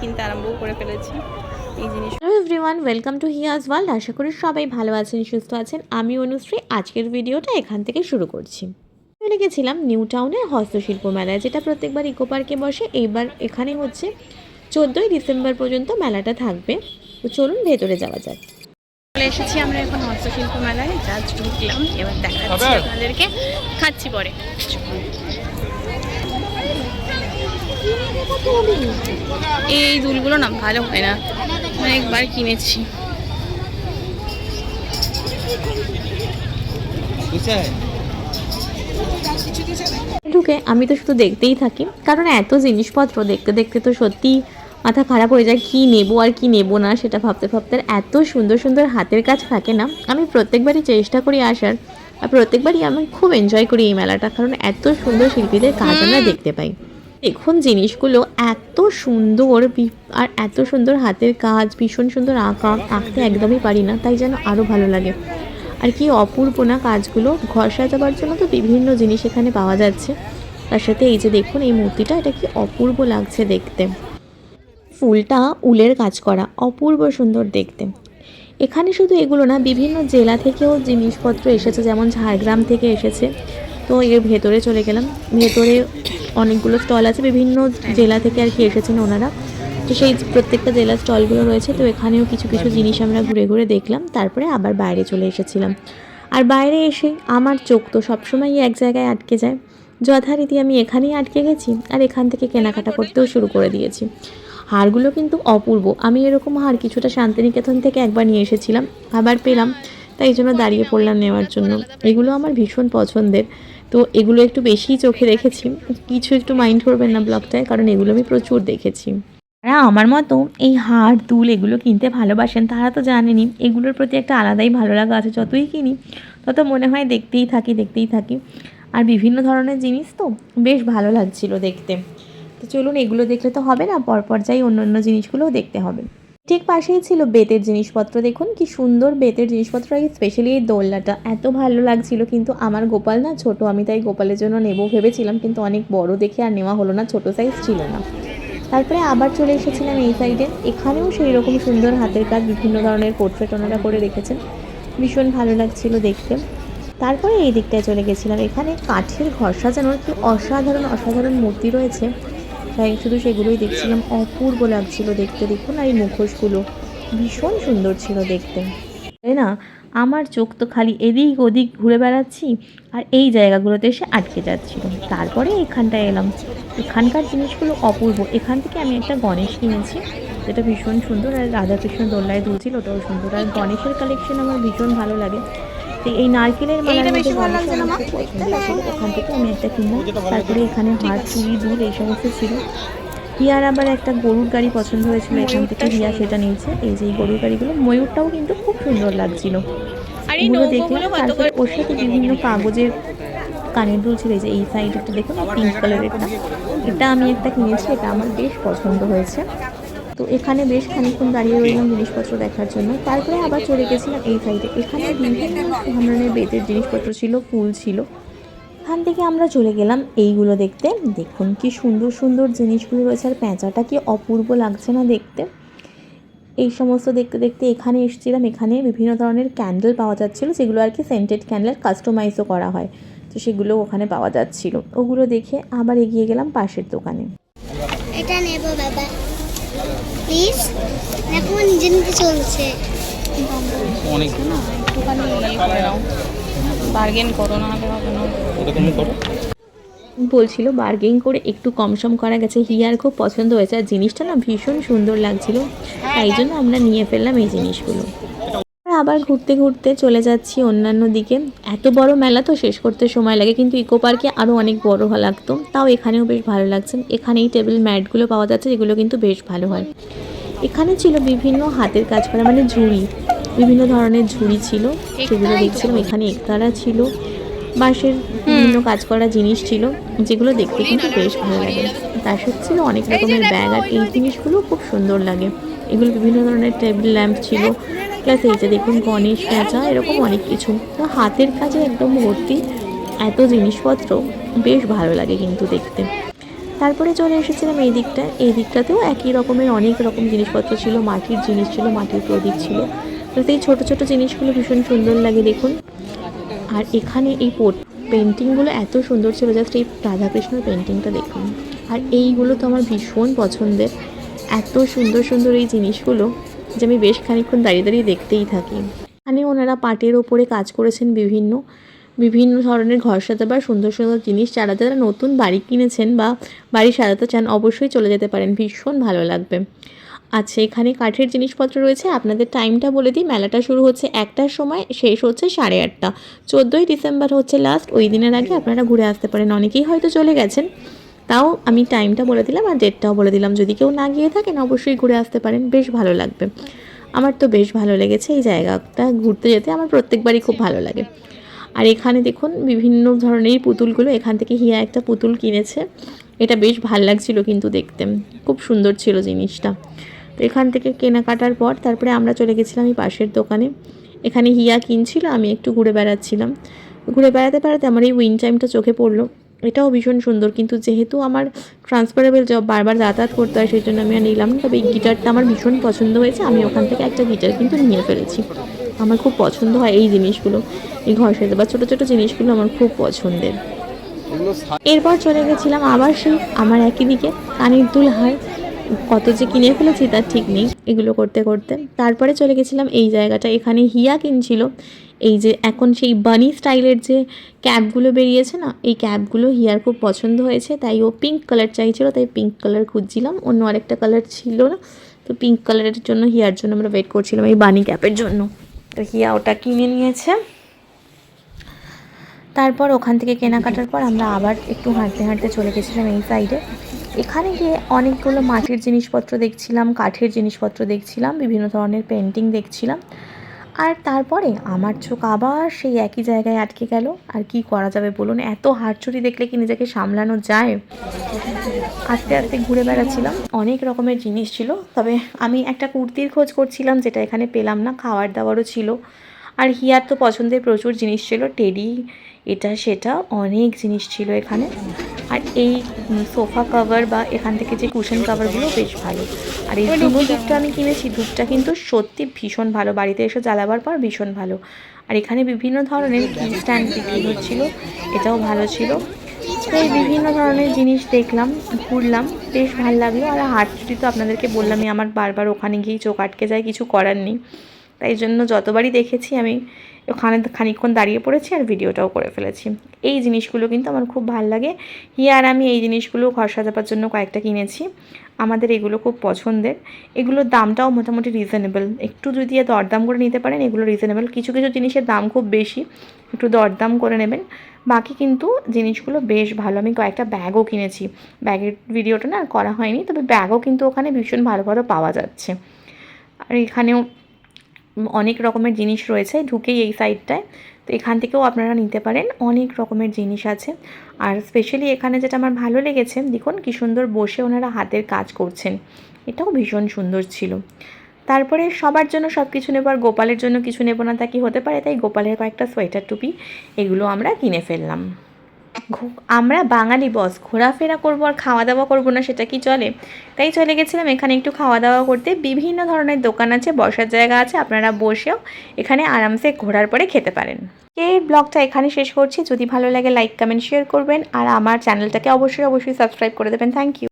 কিনতে আরম্ভ করে ফেলেছি এই জিনিস। Hello everyone, welcome to Hiya's world. আশা করি সবাই ভালো আছেন, সুস্থ আছেন। আমি অনুশ্রী। আজকের ভিডিওটা এখান থেকে শুরু করছি। চলে গেছিলাম নিউ টাউনের হস্তশিল্প মেলায়, যেটা প্রত্যেকবার ইকো পার্কে বসে। এইবার এখানে হচ্ছে 14ই ডিসেম্বর পর্যন্ত মেলাটা থাকবে। তো চলুন ভেতরে যাওয়া যাক। চলে এসেছি আমরা এখন হস্তশিল্প মেলায়, জাস্ট ঢুকলাম। এবার দেখাচ্ছি আপনাদেরকে, খাচ্ছি পরে। এই দুলগুলো না ভালো হয় না, অনেকবার কিনেছি। ঢুকে আমি তো শুধু দেখতেই থাকি, কারণ এত জিনিসপত্র দেখতে দেখতে তো সত্যি মাথা খারাপ হয়ে যায়। কি নেবো আর কি নেবো না সেটা ভাবতে ভাবতে। এত সুন্দর সুন্দর হাতের কাজ থাকে না, আমি প্রত্যেকবারই চেষ্টা করি আসার, আর প্রত্যেকবারই আমি খুব এনজয় করি এই মেলাটা, কারণ এত সুন্দর শিল্পীদের কাজ আমরা দেখতে পাই। দেখুন জিনিসগুলো এত সুন্দর, আর এত সুন্দর হাতের কাজ, ভীষণ সুন্দর আঁকতে একদমই পারি না, তাই যেন আরও ভালো লাগে। আর কি অপূর্ব না কাজগুলো। ঘর সাজাবার জন্য তো বিভিন্ন জিনিস এখানে পাওয়া যাচ্ছে। তার সাথে এই যে দেখুন এই মূর্তিটা, এটা কি অপূর্ব লাগছে দেখতে। ফুলটা উলের কাজ করা, অপূর্ব সুন্দর দেখতে। এখানে শুধু এগুলো না, বিভিন্ন জেলা থেকেও জিনিসপত্র এসেছে, যেমন ঝাড়গ্রাম থেকে এসেছে। তো এর ভেতরে চলে গেলাম। ভেতরে অনেকগুলো স্টল আছে, বিভিন্ন জেলা থেকে আর কি এসেছেন ওনারা। তো সেই প্রত্যেকটা জেলার স্টলগুলো রয়েছে। তো এখানেও কিছু কিছু জিনিস আমরা ঘুরে ঘুরে দেখলাম, তারপরে আবার বাইরে চলে এসেছিলাম। আর বাইরে এসে আমার চোখ তো সবসময়ই এক জায়গায় আটকে যায়। যথারীতি আমি এখানেই আটকে গেছি, আর এখান থেকে কেনাকাটা করতেও শুরু করে দিয়েছি। হারগুলো কিন্তু অপূর্ব। আমি এরকম হার কিছুটা শান্তিনিকেতন থেকে একবার নিয়ে এসেছিলাম, আবার পেলাম, তাই এই জন্য দাঁড়িয়ে পড়লাম নেওয়ার জন্য। এগুলো আমার ভীষণ পছন্দের, তো এগুলো একটু বেশিই চোখে রেখেছি। কিছু একটু মাইন্ড করবেন না ব্লগটায়, কারণ এগুলো আমি প্রচুর দেখেছি। যারা আমার মতো এই হার দুল এগুলো কিনতে ভালোবাসেন, তারা তো জানেনই এগুলোর প্রতি একটা আলাদাই ভালো লাগা আছে। যতই কিনি তত মনে হয় দেখতেই থাকি দেখতেই থাকি। আর বিভিন্ন ধরনের জিনিস তো বেশ ভালো লাগছিল দেখতে। তো চলুন, এগুলো দেখলে তো হবে না, পরপর যাই অন্য অন্য জিনিসগুলোও দেখতে হবে। ঠিক পাশেই ছিল বেতের জিনিসপত্র। দেখুন কি সুন্দর বেতের জিনিসপত্র, এই স্পেশালি এই দোলনাটা এত ভালো লাগছিল। কিন্তু আমার গোপাল না ছোট, আমি তাই গোপালের জন্য নেবো ভেবেছিলাম, কিন্তু অনেক বড় দেখে আর নেওয়া হলো না, ছোট সাইজ ছিল না। তারপরে আবার চলে এসেছিলাম এই সাইডে। এখানেও সেই রকম সুন্দর হাতের কাজ, বিভিন্ন ধরনের পোর্ট্রেট ওনারা করে রেখেছেন, ভীষণ ভালো লাগছিল দেখতে। তারপরে এই দিকটায় চলে গেছিলাম। এখানে কাঠের ঘর সাজানোর কি অসাধারণ অসাধারণ মূর্তি রয়েছে, তাই শুধু সেগুলোই দেখছিলাম। অপূর্ব লাগছিল দেখতে। দেখুন আর এই মুখোশগুলো ভীষণ সুন্দর ছিল দেখতে, তাই না? আমার চোখ তো খালি এদিক ওদিক ঘুরে বেড়াচ্ছি, আর এই জায়গাগুলোতে এসে আটকে যাচ্ছিল। তারপরে এখানটায় এলাম। এখানকার জিনিসগুলো অপূর্ব। এখান থেকে আমি একটা গণেশ কিনেছি, যেটা ভীষণ সুন্দর, আর রাধাকৃষ্ণ দোলনায় দুলছিল, ওটাও সুন্দর। আর গণেশের কালেকশন আমার ভীষণ ভালো লাগে। তো এই নারকেলের মালার মধ্যে গণেশ আমার খুব পছন্দ ছিল, ওখান থেকে আমি একটা কিনলাম। তারপরে এখানে হার, চুড়ি, দুল এই সমস্ত ছিল। হিয়ার আবার একটা গরুর গাড়ি পছন্দ হয়েছিল, এখান থেকে হিয়া সেটা নিয়েছে। এই যে এই গরুর গাড়িগুলো, ময়ূরটাও কিন্তু খুব সুন্দর লাগছিল, এগুলো দেখলাম। তারপরে ওর সাথে বিভিন্ন কাগজের কানের দুল ছিল। এই যে এই সাইড একটা দেখুন, পিঙ্ক কালারেরটা, এটা আমি একটা কিনেছি, এটা আমার বেশ পছন্দ হয়েছে। তো এখানে বেশ খানিক্ষণ দাঁড়িয়ে রইলাম জিনিসপত্র দেখার জন্য। তারপরে আবার চলে গেছিলাম এই সাইডে। এখানে বিভিন্ন ধরনের বেতের জিনিসপত্র ছিল, ফুল ছিল। এখান থেকে আমরা চলে গেলাম এইগুলো দেখতে। দেখুন কি সুন্দর সুন্দর জিনিসগুলো রয়েছে, আর পেঁচাটা কি অপূর্ব লাগছে না দেখতে। এই সমস্ত দেখতে দেখতে এখানে এসেছিলাম। এখানে বিভিন্ন ধরনের ক্যান্ডেল পাওয়া যাচ্ছিলো, যেগুলো আর কি সেন্টেড ক্যান্ডেল, কাস্টমাইজও করা হয়। তো সেগুলো ওখানে পাওয়া যাচ্ছিলো। ওগুলো দেখে আবার এগিয়ে গেলাম পাশের দোকানে। এটা নেব বাবা প্লিজ, দেখো নিজে নিজে চলছে অনেক না, একটুখানি করে নাও, বার্গেন করো, না হলে হবে না। ওটা তুমি করো। বলছিল বার্গেন করে একটু কম সম করা গেছে। হিয়ার খুব পছন্দ হয়েছে, আর জিনিসটা না ভীষণ সুন্দর লাগছিল, তাই জন্য আমরা নিয়ে ফেললাম এই জিনিসগুলো। আবার ঘুরতে ঘুরতে চলে যাচ্ছি অন্যান্য দিকে। এত বড় মেলা তো শেষ করতে সময় লাগে, কিন্তু ইকো পার্কে আরও অনেক বড় লাগতো। তাও এখানেও বেশ ভালো লাগছে। এখানেই টেবিল ম্যাটগুলো পাওয়া যাচ্ছে, যেগুলো কিন্তু বেশ ভালো হয়। এখানে ছিল বিভিন্ন হাতের কাজ করা, মানে ঝুড়ি, বিভিন্ন ধরনের ঝুড়ি ছিল, সেগুলো দেখছিলাম। এখানে একতারা ছিল, বাঁশের বিভিন্ন কাজ করা জিনিস ছিল, যেগুলো দেখতে কিন্তু বেশ ভালো লাগে। তার সাথে ছিল অনেক রকমের ব্যাগ, আর এই জিনিসগুলো খুব সুন্দর লাগে। এগুলো বিভিন্ন ধরনের টেবিল ল্যাম্প ছিল, প্লাস এই যে দেখুন গণেশ, পেঁচা, এরকম অনেক কিছু। তো হাতের কাজে একদম ভর্তি এত জিনিসপত্র, বেশ ভালো লাগে কিন্তু দেখতে। তারপরে চলে এসেছিলাম এই দিকটায়। এই দিকটাতেও একই রকমের অনেক রকম জিনিসপত্র ছিল, মাটির জিনিস ছিল, মাটির প্রদীপ ছিল। তো এই ছোট ছোট জিনিসগুলো ভীষণ সুন্দর লাগে দেখুন। আর এখানে এই পেন্টিংগুলো এত সুন্দর ছিল, জাস্ট এই রাধাকৃষ্ণর পেন্টিংটা দেখুন। আর এইগুলো তো আমার ভীষণ পছন্দের, এত সুন্দর সুন্দর এই জিনিসগুলো যে আমি বেশ খানিকক্ষণ দাঁড়িয়ে দাঁড়িয়ে দেখতেই থাকি। এখানে ওনারা পাটের ওপরে কাজ করেছেন বিভিন্ন বিভিন্ন ধরনের ঘর সাজাবার সুন্দর সুন্দর জিনিস। যারা যারা নতুন বাড়ি কিনেছেন বা বাড়ি সাজাতে চান অবশ্যই চলে যেতে পারেন, ভীষণ ভালো লাগবে। আচ্ছা, এখানে কাঠের জিনিসপত্র রয়েছে। আপনাদের টাইমটা বলে দিই, মেলাটা শুরু হচ্ছে 1টার সময়, শেষ হচ্ছে 8:30। 14ই ডিসেম্বর হচ্ছে লাস্ট। ওই দিনের আগে আপনারা ঘুরে আসতে পারেন। অনেকেই হয়তো চলে গেছেন, তাও আমি টাইমটা বলে দিলাম আর ডেটটাও বলে দিলাম। যদি কেউ না গিয়ে থাকেন অবশ্যই ঘুরে আসতে পারেন, বেশ ভালো লাগবে। আমার তো বেশ ভালো লেগেছে এই জায়গাটা ঘুরতে যেতে, আমার প্রত্যেকবারই খুব ভালো লাগে। আর এখানে দেখুন বিভিন্ন ধরনের পুতুলগুলো, এখান থেকে হিয়া একটা পুতুল কিনেছে। এটা বেশ ভাল লাগছিল কিন্তু দেখতে, খুব সুন্দর ছিল জিনিসটা। তো এখান থেকে কেনাকাটার পর তারপরে আমরা চলে গেছিলাম এই পাশের দোকানে। এখানে হিয়া কিনছিল, আমি একটু ঘুরে বেড়াচ্ছিলাম। ঘুরে বেড়াতে বেড়াতে আমার এই উইন্ড চাইমটা চোখে পড়লো। এটাও ভীষণ সুন্দর, কিন্তু যেহেতু আমার ট্রান্সফারেবল জব, বারবার যাতায়াত করতে হয়, সেই জন্য আমি আর নিলাম না। তবে এই গিটারটা আমার ভীষণ পছন্দ হয়েছে, আমি ওখান থেকে একটা গিটার কিন্তু নিয়ে ফেলেছি। আমার খুব পছন্দ হয় এই জিনিসগুলো, এই ঘর সাজাতে বা ছোটো ছোটো জিনিসগুলো আমার খুব পছন্দের। এরপর চলে গেছিলাম আবার সেই আমার একই দিকে কানের দুল, হার কত যে কিনে ফেলেছি তার ঠিক নেই এগুলো করতে করতে। তারপরে চলে গেছিলাম এই জায়গাটা, এখানে হিয়া কিনছিল এই যে এখন সেই বানি স্টাইলের যে ক্যাপগুলো বেরিয়েছে না, এই ক্যাপগুলো হিয়ার খুব পছন্দ হয়েছে, তাই ও পিঙ্ক কালার চাইছিল, তাই পিঙ্ক কালার খুঁজছিলাম। অন্য আরেকটা কালার ছিল না, তো পিঙ্ক কালারের জন্য হিয়ার জন্য আমরা ওয়েট করছিলাম এই বানি ক্যাপের জন্য। তো হিয়া ওটা কিনে নিয়েছে। তারপর ওখান থেকে কেনাকাটার পর আমরা আবার একটু হাঁটতে হাঁটতে চলে গেছিলাম এই সাইডে। এখানে গিয়ে অনেকগুলো মাটির জিনিসপত্র দেখছিলাম, কাঠের জিনিসপত্র দেখছিলাম, বিভিন্ন ধরনের পেন্টিং দেখছিলাম। আর তারপরে আমার চোখ আবার সেই একই জায়গায় আটকে গেল। আর কি করা যাবে বলুন, এত হাতছড়ি দেখলে কি নিজেকে সামলানো যায়? আস্তে আস্তে ঘুরে বেড়াচ্ছিলাম, অনেক রকমের জিনিস ছিল। তবে আমি একটা কুর্তির খোঁজ করছিলাম, যেটা এখানে পেলাম না। খাওয়ার দাওয়ারও ছিল, আর হিয়ার তো পছন্দের প্রচুর জিনিস ছিল, টেডি এটা সেটা অনেক জিনিস ছিল এখানে। আর এই সোফা কভার বা এখান থেকে যে কুশন কভারগুলো বেশ ভালো। আর এই ধূপটা আমি কিনেছি, ধূপটা কিন্তু সত্যি ভীষণ ভালো, বাড়িতে এসে জ্বালাবার পর ভীষণ ভালো। আর এখানে বিভিন্ন ধরনের কি স্ট্যান্ড বিক্রি হচ্ছিলো, এটাও ভালো ছিল। তো এই বিভিন্ন ধরনের জিনিস দেখলাম, ঘুরলাম, বেশ ভালো লাগলো। আর হাঁটছি তো আপনাদেরকে বললামই, আমার বারবার ওখানে গিয়েই চোখ আটকে যায়, কিছু করার নেই। তাই জন্য যতবারই দেখেছি আমি ওখানে খানিকক্ষণ দাঁড়িয়ে পড়েছি আর ভিডিওটাও করে ফেলেছি। এই জিনিসগুলো কিন্তু আমার খুব ভালো লাগে। হিয়া আর আমি এই জিনিসগুলো ঘর সাজাবার জন্য কয়েকটা কিনেছি, আমাদের এগুলো খুব পছন্দের। এগুলোর দামটাও মোটামুটি রিজনেবল, একটু যদি দরদাম করে নিতে পারেন এগুলো রিজনেবল। কিছু কিছু জিনিসের দাম খুব বেশি, একটু দরদাম করে নেবেন। বাকি কিন্তু জিনিসগুলো বেশ ভালো। আমি কয়েকটা ব্যাগও কিনেছি, ব্যাগের ভিডিওটা না করা হয়নি, তবে ব্যাগও কিন্তু ওখানে ভীষণ ভালো ভালো পাওয়া যাচ্ছে। আর এখানেও অনেক রকমের জিনিস রয়েছে ঢুকেই এই সাইডটায়, তো এখান থেকেও আপনারা নিতে পারেন, অনেক রকমের জিনিস আছে। আর স্পেশালি এখানে যেটা আমার ভালো লেগেছে, দেখুন কী সুন্দর বসে ওনারা হাতের কাজ করছেন, এটাও ভীষণ সুন্দর ছিল। তারপরে সবার জন্য সব কিছু নেব, আর গোপালের জন্য কিছু নেব না তা কি হতে পারে, তাই গোপালের কয়েকটা সোয়েটার টুপি এগুলো আমরা কিনে ফেললাম। আমরা বাঙালি বস, ঘোরাফেরা করবো আর খাওয়া দাওয়া করবো না সেটা কি চলে? তাই চলে গেছিলাম এখানে একটু খাওয়া দাওয়া করতে। বিভিন্ন ধরনের দোকান আছে, বসার জায়গা আছে, আপনারা বসেও এখানে আরামসে ঘোরার পরে খেতে পারেন। এই ব্লগটা এখানে শেষ করছি। যদি ভালো লাগে লাইক কমেন্ট শেয়ার করবেন, আর আমার চ্যানেলটাকে অবশ্যই সাবস্ক্রাইব করে দেবেন। Thank you.